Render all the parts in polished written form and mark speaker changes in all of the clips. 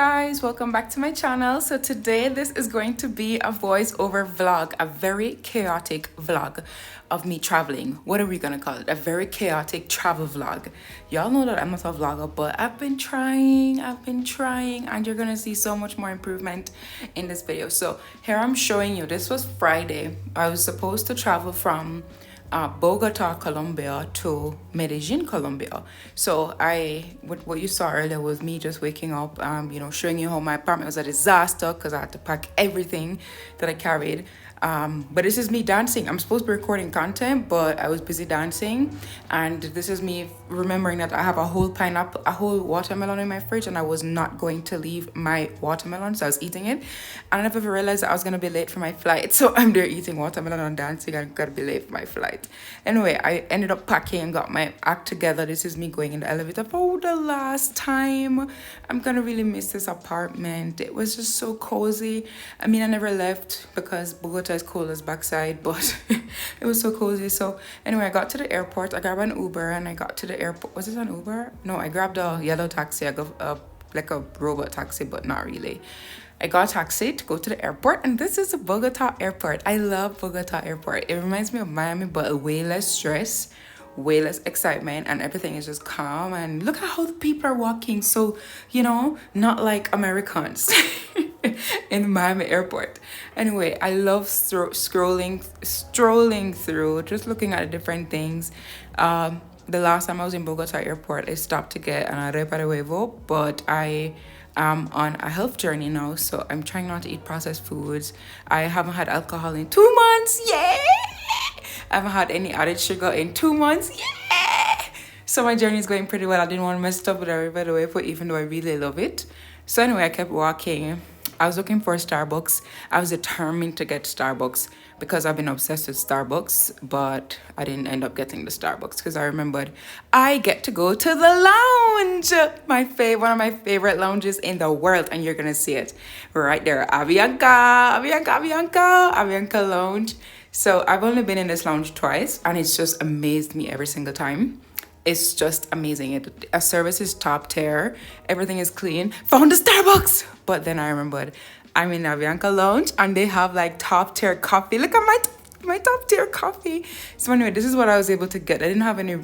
Speaker 1: guys, welcome back to my channel. So today this is going to be a voiceover vlog, a very chaotic vlog of me traveling. What are we gonna call it? A very chaotic travel vlog. Y'all know that I'm not a vlogger, but I've been trying, and you're gonna see so much more improvement in this video. So here I'm showing you, this was Friday. I was supposed to travel from Bogota, Colombia to Medellín, Colombia. So what you saw earlier was me just waking up, showing you how my apartment was a disaster because I had to pack everything that I carried. But this is me dancing. I'm supposed to be recording content, but I was busy dancing. And this is me remembering that I have a whole pineapple, a whole watermelon in my fridge, and I was not going to leave my watermelon, so I was eating it. And I never realized that I was gonna be late for my flight. So I'm there eating watermelon and dancing. I'm gonna be late for my flight. Anyway, I ended up packing and got my act together. This is me going in the elevator for the last time. I'm gonna really miss this apartment. It was just so cozy. I mean, I never left because Bogota is cold as backside, but it was so cozy. So anyway, I got to the airport. I grabbed an Uber and I got to the airport. Was it an Uber? No, I grabbed a yellow taxi. I got like a robot taxi, but not really. I got a taxi to go to the airport, and this is the Bogota airport. I love Bogota airport. It reminds me of Miami, but way less stress, way less excitement, and everything is just calm. And look at how the people are walking. So, not like Americans in Miami airport. Anyway, I love strolling through, just looking at different things. The last time I was in Bogota airport, I stopped to get an arepa de huevo, but I am on a health journey now, so I'm trying not to eat processed foods. I haven't had alcohol in 2 months, yeah! I haven't had any added sugar in 2 months, yeah! So my journey is going pretty well. I didn't want to mess up with arepa de huevo, even though I really love it. So anyway, I kept walking. I was looking for Starbucks. I was determined to get Starbucks because I've been obsessed with Starbucks, but I didn't end up getting the Starbucks because I remembered I get to go to the lounge. One of my favorite lounges in the world, and you're gonna see it right there. Avianca Lounge. So I've only been in this lounge twice, and it's just amazed me every single time. It's just amazing. A service is top tier. Everything is clean. Found the Starbucks. But then I remembered I'm in Avianca Lounge and they have like top tier coffee. Look at my top tier coffee. So anyway, this is what I was able to get. I didn't have any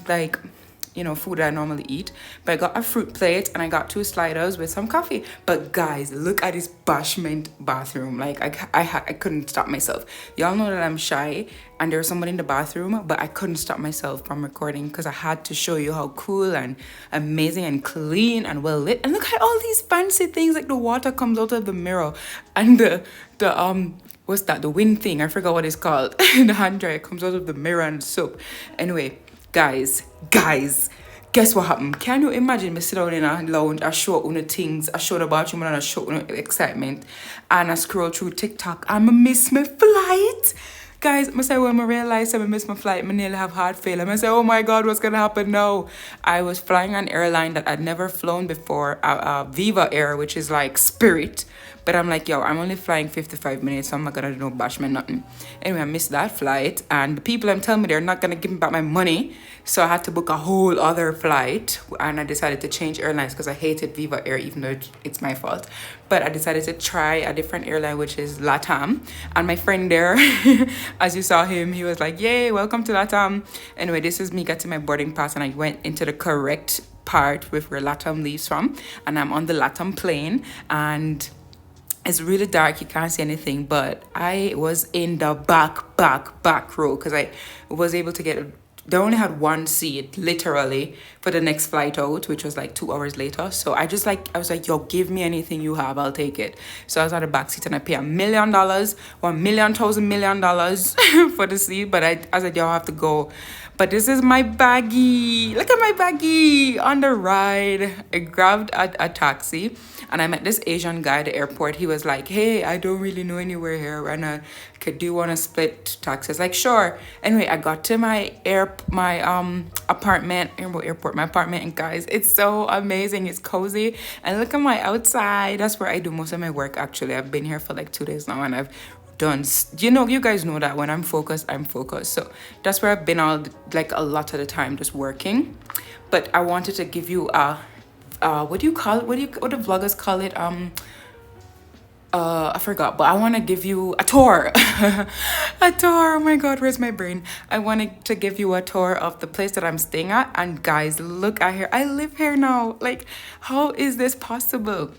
Speaker 1: food that I normally eat, but I got a fruit plate and I got 2 sliders with some coffee. But guys, look at this bashment bathroom. Like I couldn't stop myself. Y'all know that I'm shy, and there was someone in the bathroom, but I couldn't stop myself from recording because I had to show you how cool and amazing and clean and well lit. And look at all these fancy things, like the water comes out of the mirror, and the what's that, the wind thing, I forgot what it's called. The hand dryer comes out of the mirror and soap. Anyway, guys, guess what happened? Can you imagine me sit down in a lounge, I show on the things, I show the bathroom, and I show on excitement, and I scroll through TikTok and I miss my flight? Guys, I say when I realized I missed my flight, I nearly have heart failure. I say, oh my God, what's gonna happen now? I was flying an airline that I'd never flown before, Viva Air, which is like Spirit. But I'm like, yo, I'm only flying 55 minutes, so I'm not gonna do no bashment, nothing. Anyway, I missed that flight, and the people I'm telling me they're not gonna give me back my money, so I had to book a whole other flight, and I decided to change airlines because I hated Viva Air, even though it's my fault. But I decided to try a different airline, which is LATAM, and my friend there, as you saw him, he was like, yay, welcome to LATAM. Anyway, this is me getting my boarding pass, and I went into the correct part with where LATAM leaves from, and I'm on the LATAM plane, and it's really dark, you can't see anything, but I was in the back row because I was able to get, they only had 1 seat literally for the next flight out, which was like 2 hours later. So I was like, yo, give me anything you have, I'll take it. So I was at the back seat and I paid $1 million, $1,000,000 for the seat, but I said, yo, I have to go. But this is my baggie. Look at my baggie on the ride. I grabbed a taxi and I met this Asian guy at the airport. He was like, hey, I don't really know anywhere here. And do you want to split taxis? Like, sure. Anyway, I got to my apartment, and guys, it's so amazing. It's cozy. And look at my outside. That's where I do most of my work, actually. I've been here for like 2 days now, and I've done, you guys know that when I'm focused. So that's where I've been a lot of the time, just working. But I wanted to give you a what do you call it? What do vloggers call it? I forgot, but I want to give you a tour. A tour. Oh my god, where's my brain? I wanted to give you a tour of the place that I'm staying at. And guys, look at here. I live here now. Like, how is this possible?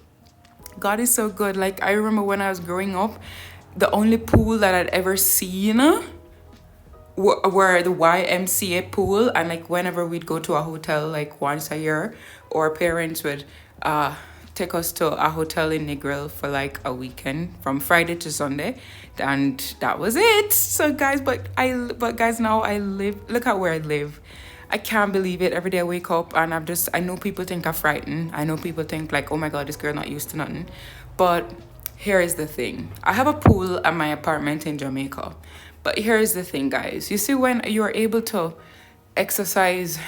Speaker 1: God is so good. Like, I remember when I was growing up, the only pool that I'd ever seen were the YMCA pool. And like whenever we'd go to a hotel like once a year, or parents would take us to a hotel in Negril for like a weekend from Friday to Sunday, and that was it. So guys, but guys, now I live, look at where I live. I can't believe it. Every day I wake up and I know people think I'm frightened. I know people think like, oh my god, this girl not used to nothing. But here is the thing. I have a pool at my apartment in Jamaica. But here is the thing, guys. You see, when you're able to exercise,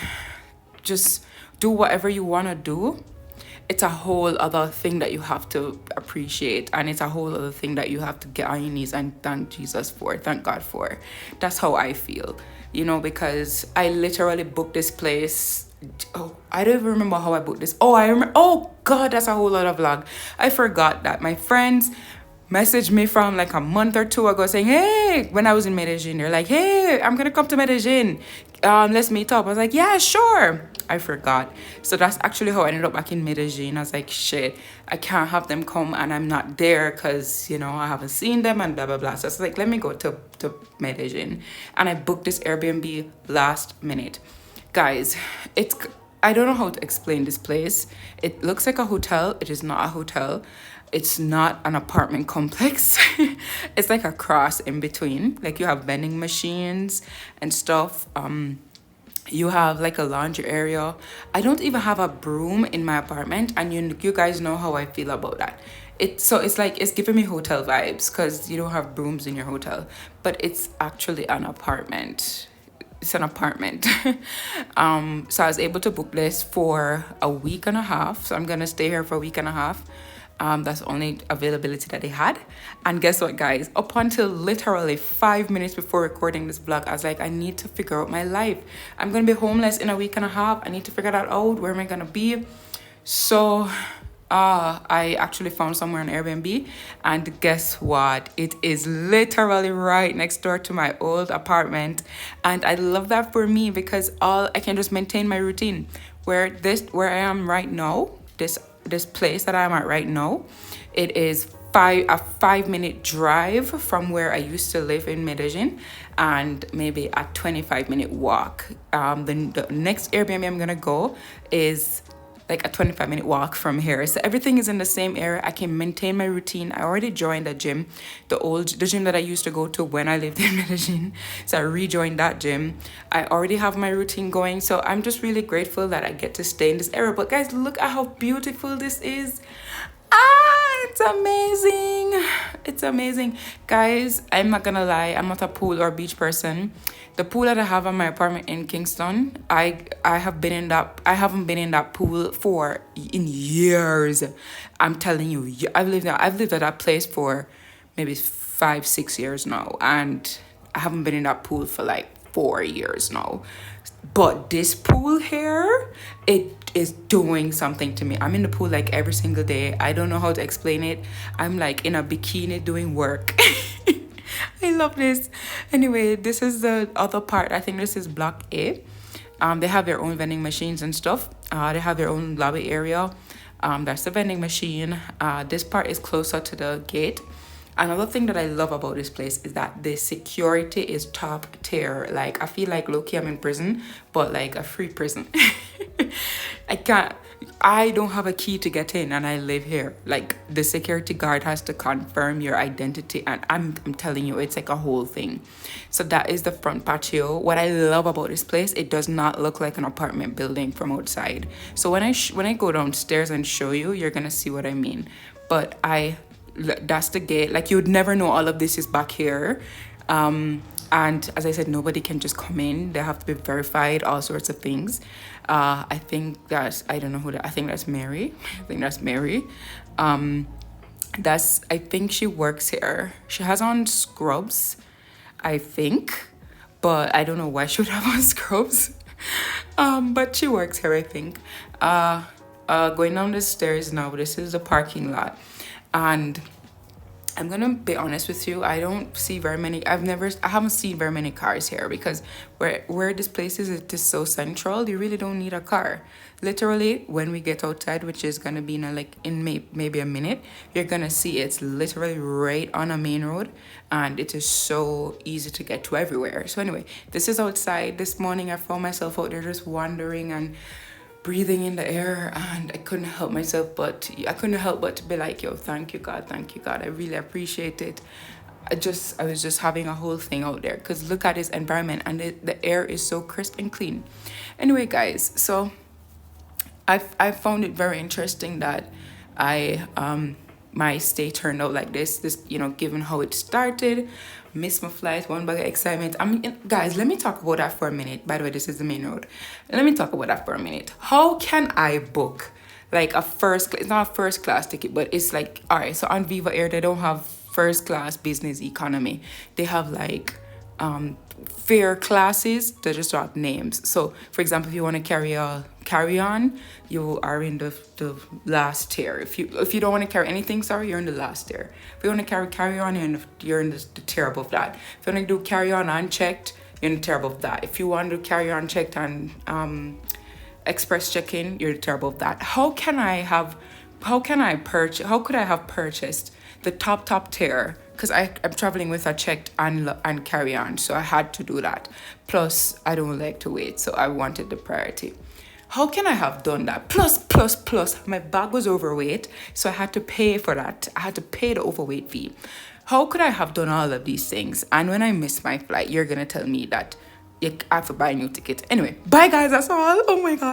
Speaker 1: just do whatever you want to do, it's a whole other thing that you have to appreciate. And it's a whole other thing that you have to get on your knees and thank Jesus for, thank God for. That's how I feel, you know, because I literally booked this place. Oh, I don't even remember how I booked this. Oh, I remember. Oh, God, that's a whole other vlog. I forgot that my friends messaged me from like a month or two ago saying, hey, when I was in Medellín, they're like, hey, I'm gonna come to Medellín. Let's meet up. I was like, yeah, sure. I forgot. So that's actually how I ended up back in Medellín. I was like, shit, I can't have them come and I'm not there because, you know, I haven't seen them and blah, blah, blah. So I was like, let me go to Medellín. And I booked this Airbnb last minute. Guys, I don't know how to explain this place. It looks like a hotel. It is not a hotel. It's not an apartment complex. It's like a cross in between. Like you have vending machines and stuff. You have like a laundry area. I don't even have a broom in my apartment, and you guys know how I feel about that. It's like it's giving me hotel vibes because you don't have brooms in your hotel, but it's actually an apartment. It's an apartment. So I was able to book this for a week and a half. So I'm gonna stay here for a week and a half. That's the only availability that they had. And guess what, guys? Up until literally 5 minutes before recording this vlog, I was like, I need to figure out my life. I'm gonna be homeless in a week and a half. I need to figure that out. Where am I gonna be? So I actually found somewhere on Airbnb, and guess what? It is literally right next door to my old apartment, and I love that for me because I can just maintain my routine. Where I am right now, this place that I'm at right now, it is a 5 minute drive from where I used to live in Medellín, and maybe a 25-minute walk. The next Airbnb I'm gonna go is like a 25-minute walk from here. So everything is in the same area. I can maintain my routine. I already joined a gym, the gym that I used to go to when I lived in Medellín. So I rejoined that gym. I already have my routine going. So I'm just really grateful that I get to stay in this area. But guys, look at how beautiful this is. It's amazing. It's amazing. Guys, I'm not gonna lie, I'm not a pool or beach person. The pool that I have in my apartment in Kingston, I haven't been in that pool in years. I'm telling you, I've lived at that place for maybe 5-6 years now, and I haven't been in that pool for like 4 years now. But this pool here, it is doing something to me. I'm in the pool like every single day. I don't know how to explain it. I'm like in a bikini doing work. I love this. Anyway, this is the other part. I think this is block A. They have their own vending machines and stuff. They have their own lobby area. That's the vending machine. This part is closer to the gate. Another thing that I love about this place is that the security is top tier. Like, I feel like low-key I'm in prison, but like a free prison. I don't have a key to get in, and I live here. Like, the security guard has to confirm your identity, and I'm telling you, it's like a whole thing. So that is the front patio. What I love about this place, it does not look like an apartment building from outside. So when I go downstairs and show you, you're gonna see what I mean. But that's the gate. Like, you would never know all of this is back here. And as I said, nobody can just come in. They have to be verified, all sorts of things. I think that's, I don't know who that, I think that's Mary. I think she works here. She has on scrubs, I think, but I don't know why she would have on scrubs. But she works here, I think. going down the stairs now. This is the parking lot, and I'm gonna be honest with you. I don't see very many. I haven't seen very many cars here because where this place is, it is so central. You really don't need a car. Literally, when we get outside, which is gonna be maybe a minute, you're gonna see it's literally right on a main road, and it is so easy to get to everywhere. So anyway, this is outside. This morning, I found myself out there just wandering and breathing in the air, and I couldn't help but to be like, yo, thank you God, I really appreciate it. I was just having a whole thing out there because look at this environment, and the air is so crisp and clean. Anyway, guys, so I found it very interesting that my stay turned out like this, given how it started. Missed my flight, one bag of excitement. I mean, guys, let me talk about that for a minute. By the way, this is the main road. Let me talk about that for a minute. How can I book like it's not a first class ticket, but it's like, all right, so on Viva Air, they don't have first class, business, economy. They have like fare classes. They just drop names. So for example, if you want to carry on, you are in the last tier. If you don't want to carry anything, sorry, you're in the last tier. If you want to carry on, you're in the tier above that. If you want to do carry on unchecked, you're in the tier above that. If you want to carry on checked and express check-in, you're in the tier above that. How could I have purchased the top tier? Because I'm traveling with a checked and carry on, so I had to do that. Plus, I don't like to wait, so I wanted the priority. How can I have done that? Plus, my bag was overweight, so I had to pay for that. I had to pay the overweight fee. How could I have done all of these things? And when I miss my flight, you're gonna tell me that I have to buy a new ticket. Anyway, bye guys, that's all. Oh my God.